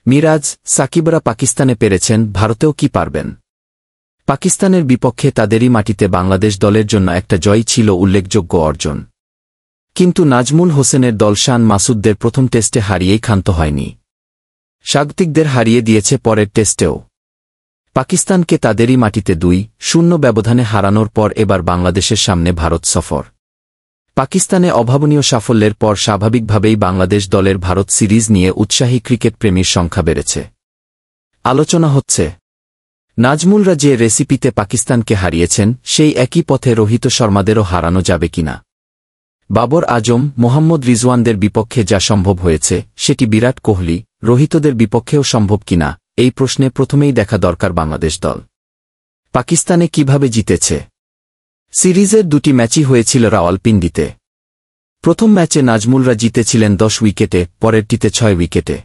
মিরাজ, সাকিবরা পাকিস্তানে পেরেছেন, ভারতেও কি পারবেন? পাকিস্তানের বিপক্ষে তাদেরই মাটিতে বাংলাদেশ দলের জন্য একটা জয় ছিল উল্লেখযোগ্য অর্জন। কিন্তু নাজমুল হোসেনের দল শান মাসুদদের প্রথম টেস্টে হারিয়েই ক্ষান্ত হয়নি। স্বাগতিকদের হারিয়ে দিয়েছে পরের টেস্টেও। পাকিস্তানকে তাদেরই মাটিতে ২-০ ব্যবধানে হারানোর পর এবার বাংলাদেশের সামনে ভারত সফর। পাকিস্তানে অভাবনীয় সাফল্যের পর স্বাভাবিকভাবেই বাংলাদেশ দলের ভারত সিরিজ নিয়ে উৎসাহী ক্রিকেট প্রেমীর সংখ্যা বেড়েছে। আলোচনা হচ্ছে, নাজমুলরা যে রেসিপিতে পাকিস্তানকে হারিয়েছেন সেই একই পথে রোহিত শর্মাদেরও হারানো যাবে কিনা। বাবর আজম, মোহাম্মদ রিজওয়ানদের বিপক্ষে যা সম্ভব হয়েছে সেটি বিরাট কোহলি, রোহিতদের বিপক্ষেও সম্ভব কিনা, এই প্রশ্নে প্রথমেই দেখা দরকার বাংলাদেশ দল পাকিস্তানে কিভাবে জিতেছে। সিরিজের ২টি ম্যাচই হয়েছিল রাওয়ালপিন্ডিতে। প্রথম ম্যাচে নাজমুলরা জিতেছিলেন ১০ উইকেটে, পরেরটিতে ৬ উইকেটে।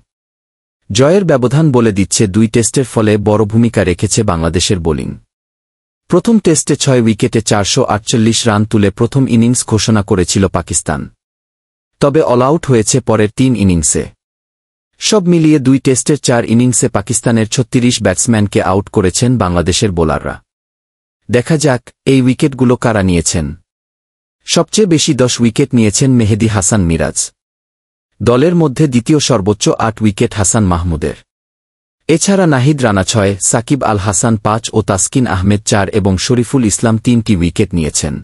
জয়ের ব্যবধান বলে দিচ্ছে ২ টেস্টের ফলে বড় ভূমিকা রেখেছে বাংলাদেশের বোলিং। প্রথম টেস্টে ৬ উইকেটে ৪৪৮ রান তুলে প্রথম ইনিংস ঘোষণা করেছিল পাকিস্তান। তবে অলআউট হয়েছে পরের ৩ ইনিংসে। সব মিলিয়ে ২ টেস্টের ৪ ইনিংসে পাকিস্তানের ৩৬ ব্যাটসম্যানকে আউট করেছেন বাংলাদেশের বোলাররা। দেখা যাক এই উইকেটগুলো কারা নিয়েছেন। সবচেয়ে বেশি ১০ উইকেট নিয়েছেন মেহেদী হাসান মিরাজ। দলের মধ্যে দ্বিতীয় সর্বোচ্চ ৮ উইকেট হাসান মাহমুদের। এছাড়া নাহিদ রানা ৬, সাকিব আল হাসান ৫ ও তাসকিন আহমেদ ৪ এবং শরীফুল ইসলাম ৩টি উইকেট নিয়েছেন।